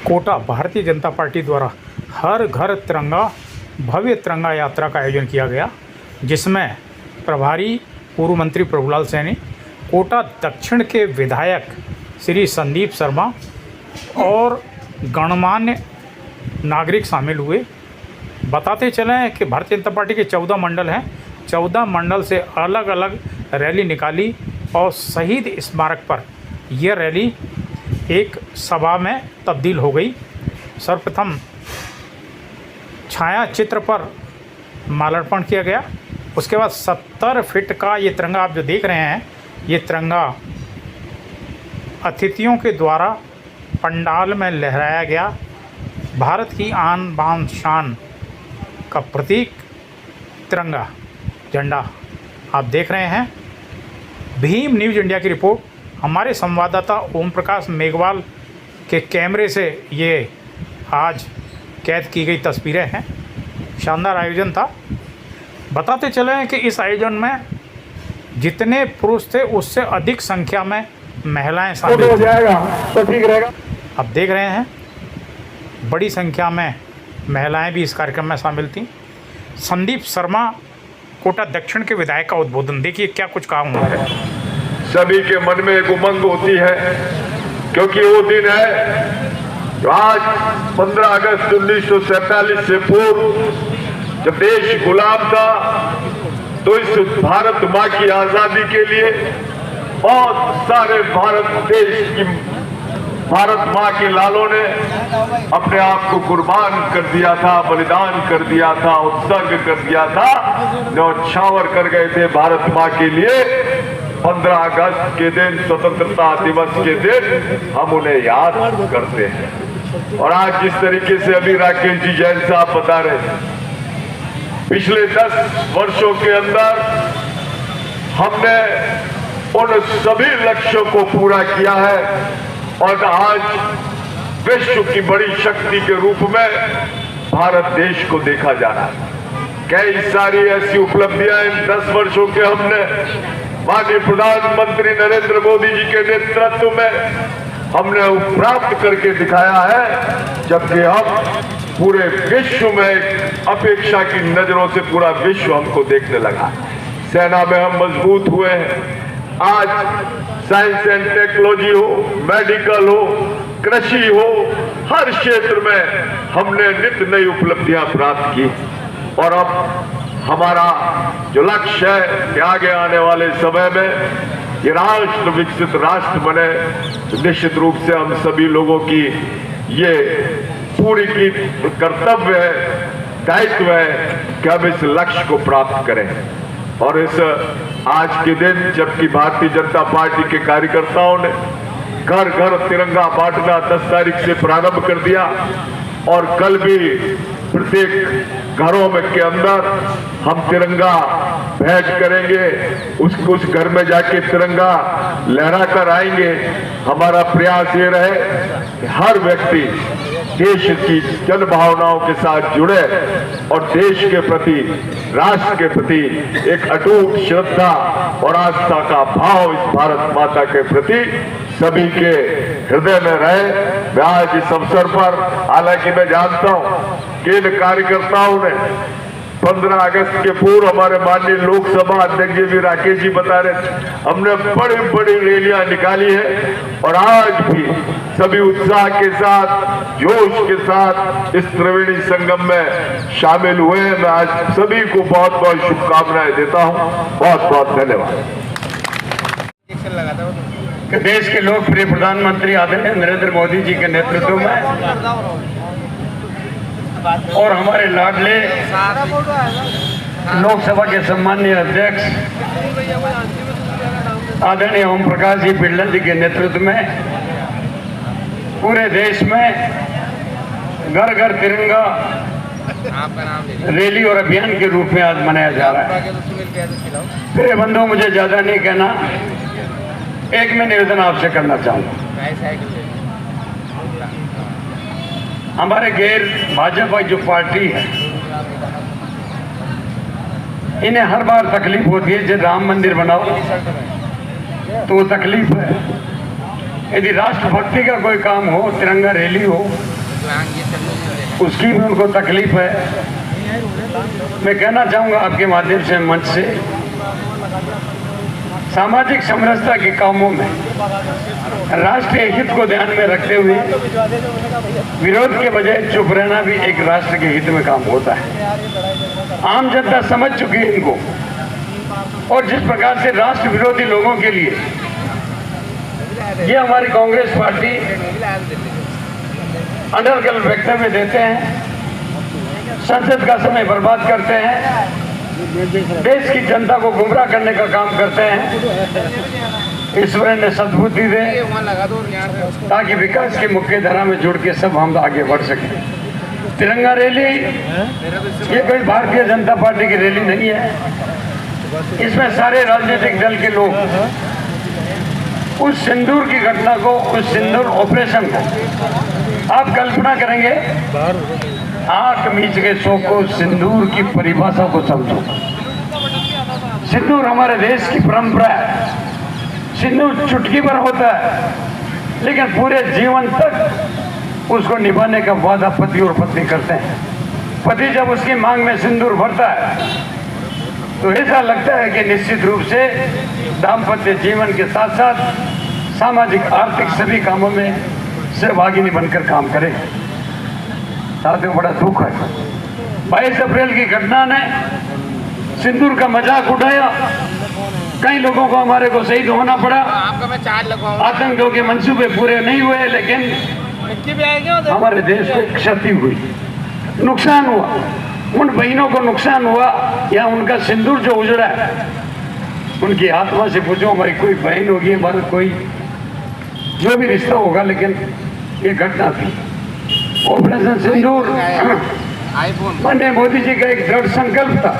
Kota Bharatiya Janata party द्वारा हर घर तिरंगा भव्य तिरंगा यात्रा का आयोजन किया गया, जिसमें प्रभारी पूर्व मंत्री प्रभुलाल सैनी, कोटा दक्षिण के विधायक श्री संदीप शर्मा और गणमान्य नागरिक शामिल हुए। बताते चलें कि भारतीय जनता पार्टी के 14 मंडल हैं। 14 मंडल से अलग अलग रैली निकाली और शहीद स्मारक पर यह रैली एक सभा में तब्दील हो गई। सर्वप्रथम छाया चित्र पर माल्यार्पण किया गया। उसके बाद 70 फीट का ये तिरंगा आप जो देख रहे हैं, ये तिरंगा अतिथियों के द्वारा पंडाल में लहराया गया। भारत की आन बान शान का प्रतीक तिरंगा झंडा आप देख रहे हैं। भीम न्यूज़ इंडिया की रिपोर्ट, हमारे संवाददाता ओम प्रकाश मेघवाल के कैमरे से ये आज कैद की गई तस्वीरें हैं। शानदार आयोजन था। बताते चलें कि इस आयोजन में जितने पुरुष थे उससे अधिक संख्या में महिलाएं शामिल हो जाएगा तो ठीक रहेगा। आप देख रहे हैं बड़ी संख्या में महिलाएं भी इस कार्यक्रम में शामिल थीं। संदीप शर्मा कोटा दक्षिण के विधायक का उद्बोधन देखिए क्या कुछ कहा उन्होंने। सभी के मन में एक उमंग होती है, क्योंकि वो दिन है जो आज 15 अगस्त 1947 से पूर्व जब देश गुलाम था, तो इस भारत माँ की आजादी के लिए बहुत सारे भारत माँ के लालों ने अपने आप को कुर्बान कर दिया था, बलिदान कर दिया था, उत्सर्ग कर दिया था, न्यौछावर कर गए थे भारत माँ के लिए। 15 अगस्त के दिन, स्वतंत्रता दिवस के दिन हम उन्हें याद करते हैं। और आज जिस तरीके से अभी राकेश जी जैन साहब बता रहे हैं, पिछले 10 वर्षों के अंदर हमने उन सभी लक्ष्यों को पूरा किया है और आज विश्व की बड़ी शक्ति के रूप में भारत देश को देखा जा रहा है। कई सारी ऐसी उपलब्धियां इन 10 वर्षों के हमने माननीय प्रधानमंत्री नरेंद्र मोदी जी के नेतृत्व में हमने प्राप्त करके दिखाया है, जबकि हम पूरे विश्व में अपेक्षा की नजरों से पूरा विश्व हमको देखने लगा। सेना में हम मजबूत हुए हैं। आज साइंस एंड टेक्नोलॉजी हो, मेडिकल हो, कृषि हो, हर क्षेत्र में हमने नित्य नई उपलब्धियां प्राप्त की। और अब हमारा जो लक्ष्य है कि आगे आने वाले समय में ये राष्ट्र विकसित राष्ट्र बने, तो निश्चित रूप से हम सभी लोगों की ये पूरी की कर्तव्य है, दायित्व है कि हम इस लक्ष्य को प्राप्त करें। और इस आज के दिन जबकि भारतीय जनता पार्टी के कार्यकर्ताओं ने घर घर तिरंगा बांटना 10 तारीख से प्रारंभ कर दिया और कल भी प्रत्येक घरों में के अंदर हम तिरंगा भेंट करेंगे, उस घर में जाके तिरंगा लहरा कर आएंगे। हमारा प्रयास ये रहे कि हर व्यक्ति देश की जन भावनाओं के साथ जुड़े और देश के प्रति, राष्ट्र के प्रति एक अटूट श्रद्धा और आस्था का भाव इस भारत माता के प्रति सभी के हृदय में रहे। मैं आज इस अवसर पर, हालांकि मैं जानता हूं कि इन कार्यकर्ताओं ने 15 अगस्त के पूर्व हमारे माननीय लोकसभा अध्यक्ष जी भी राकेश जी बता रहे थे, हमने बड़ी बड़ी रैलियां निकाली है और आज भी सभी उत्साह के साथ, जोश के साथ इस त्रिवेणी संगम में शामिल हुए हैं। मैं आज सभी को बहुत बहुत शुभकामनाएं देता हूं। बहुत बहुत धन्यवाद। देश के लोकप्रिय प्रधानमंत्री आदरणीय नरेंद्र मोदी जी के नेतृत्व में और हमारे लाडले लोकसभा के सम्माननीय अध्यक्ष आदरणीय ओम प्रकाश जी बिड़ला जी के नेतृत्व में पूरे देश में घर घर तिरंगा रैली और अभियान के रूप में आज मनाया जा रहा है। मेरे बंधुओं, मुझे ज्यादा नहीं कहना, एक मैं निवेदन आपसे करना चाहूँगा। हमारे गैर भाजपा जो पार्टी है, इन्हें हर बार तकलीफ होती है जब राम मंदिर बनाओ तो वो तकलीफ है। यदि राष्ट्रभक्ति का कोई काम हो, तिरंगा रैली हो, उसकी भी उनको तकलीफ है। मैं कहना चाहूँगा आपके माध्यम से, मंच से, सामाजिक समरसता के कामों में राष्ट्रीय हित को ध्यान में रखते हुए विरोध के बजाय चुप रहना भी एक राष्ट्र के हित में काम होता है। आम जनता समझ चुकी है इनको, और जिस प्रकार से राष्ट्र विरोधी लोगों के लिए ये हमारी कांग्रेस पार्टी अनर्गल वक्तव्य देते हैं, संसद का समय बर्बाद करते हैं, देश की जनता को गुमराह करने का काम करते हैं, ईश्वर ने सद्बुद्धि दे ताकि विकास की मुख्य धारा में जुड़ के सब हम आगे बढ़ सकें। तिरंगा रैली ये कोई भारतीय जनता पार्टी की रैली नहीं है। इसमें सारे राजनीतिक दल के लोग उस सिंदूर की घटना को, उस सिंदूर ऑपरेशन को, आप कल्पना करेंगे, आंख मीच के सो को सिंदूर की परिभाषा को समझो। सिंदूर हमारे देश की परंपरा है। सिंदूर चुटकी भर होता है, लेकिन पूरे जीवन तक उसको निभाने का वादा पति और पत्नी करते हैं। पति जब उसकी मांग में सिंदूर भरता है तो ऐसा लगता है कि निश्चित रूप से दाम्पत्य जीवन के साथ साथ सामाजिक आर्थिक सभी कामों में सहभागिनी बनकर काम करे। साथियों, बड़ा दुख है, 22 अप्रैल की घटना ने सिंदूर का मजाक उठाया। कई लोगों को, हमारे को शहीद होना पड़ा, आतंकियों के मंसूबे पूरे नहीं हुए, लेकिन हमारे देश को क्षति हुई, नुकसान हुआ। उन बहनों को नुकसान हुआ या उनका सिंदूर जो उजड़ा है, उनकी आत्मा से पूछो, हमारी कोई बहन होगी, हमारा कोई जो भी रिश्ता होगा, लेकिन ये घटना थी। ऑपरेशन सिंदूर माननीय मोदी जी का एक दृढ़ संकल्प था,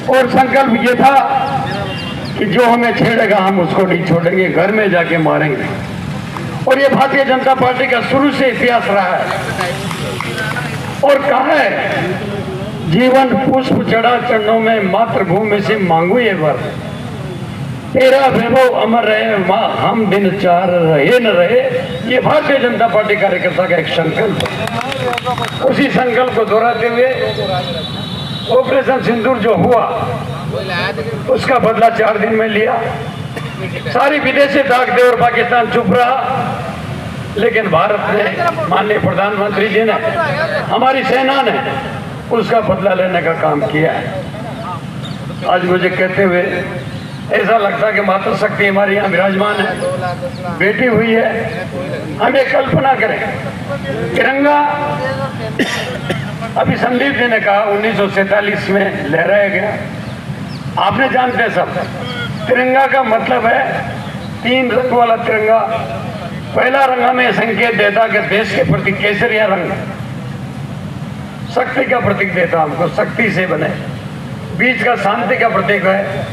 और संकल्प ये था कि जो हमें छेड़ेगा हम उसको नहीं छोड़ेंगे, घर में जाके मारेंगे। और ये भारतीय जनता पार्टी का शुरू से इतिहास रहा है। और कहा है, जीवन पुष्प चढ़ा चरणों में, मातृभूमि से मांगू ये वर, तेरा वैभव अमर रहे, माँ हम दिन चार रहे न रहे। ये भारतीय जनता पार्टी कार्यकर्ता का एक संकल्प है। उसी संकल्प को दोहराते हुए ऑपरेशन सिंदूर जो हुआ उसका बदला 4 दिन में लिया। सारी विदेशी ताकतें और पाकिस्तान चुप रहा, लेकिन भारत ने, माननीय प्रधानमंत्री जी ने, हमारी सेना ने उसका बदला लेने का काम किया है। आज मुझे कहते हुए ऐसा लगता है कि माता शक्ति हमारे यहाँ विराजमान है, बैठी हुई है। हमें कल्पना करें, तिरंगा अभी संदीप जी ने कहा 1947 में लहराया गया। आपने जानते हैं सब, तिरंगा का मतलब है 3 रंग वाला तिरंगा। पहला रंग हमें संकेत देता कि देश के प्रति केसरिया रंग शक्ति का प्रतीक देता, हमको शक्ति से बने। बीच का शांति का प्रतीक है,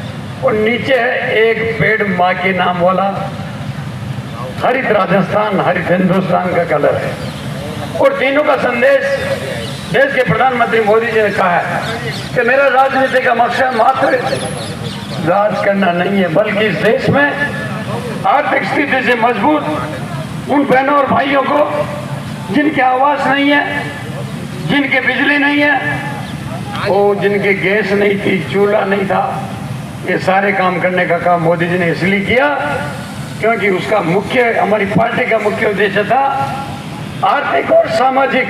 और नीचे है एक पेड़ माँ के नाम वाला हरित राजस्थान, हरित हिंदुस्तान का कलर है। और तीनों का संदेश देश के प्रधानमंत्री मोदी जी ने कहा है कि मेरा राजनीति का मकसद मात्र राज करना नहीं है, बल्कि इस देश में आर्थिक स्थिति से मजबूत उन बहनों और भाइयों को जिनके आवास नहीं है, जिनके बिजली नहीं है, और जिनके गैस नहीं थी, चूल्हा नहीं था, ये सारे काम करने का काम मोदी जी ने इसलिए किया क्योंकि उसका मुख्य, हमारी पार्टी का मुख्य उद्देश्य था आर्थिक और सामाजिक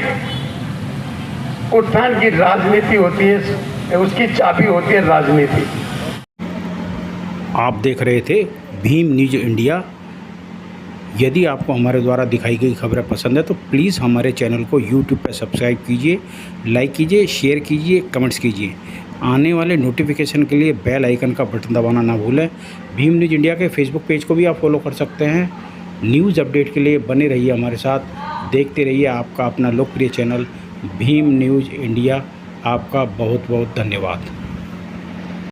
उत्थान की राजनीति होती है, उसकी चाबी होती है राजनीति। आप देख रहे थे भीम न्यूज इंडिया। यदि आपको हमारे द्वारा दिखाई गई खबरें पसंद है तो प्लीज़ हमारे चैनल को यूट्यूब पर सब्सक्राइब कीजिए, लाइक कीजिए, शेयर कीजिए, कमेंट्स कीजिए। आने वाले नोटिफिकेशन के लिए बेल आइकन का बटन दबाना ना भूलें। भीम न्यूज इंडिया के फेसबुक पेज को भी आप फॉलो कर सकते हैं। न्यूज़ अपडेट के लिए बने रहिए हमारे साथ, देखते रहिए आपका अपना लोकप्रिय चैनल भीम न्यूज इंडिया। आपका बहुत बहुत धन्यवाद।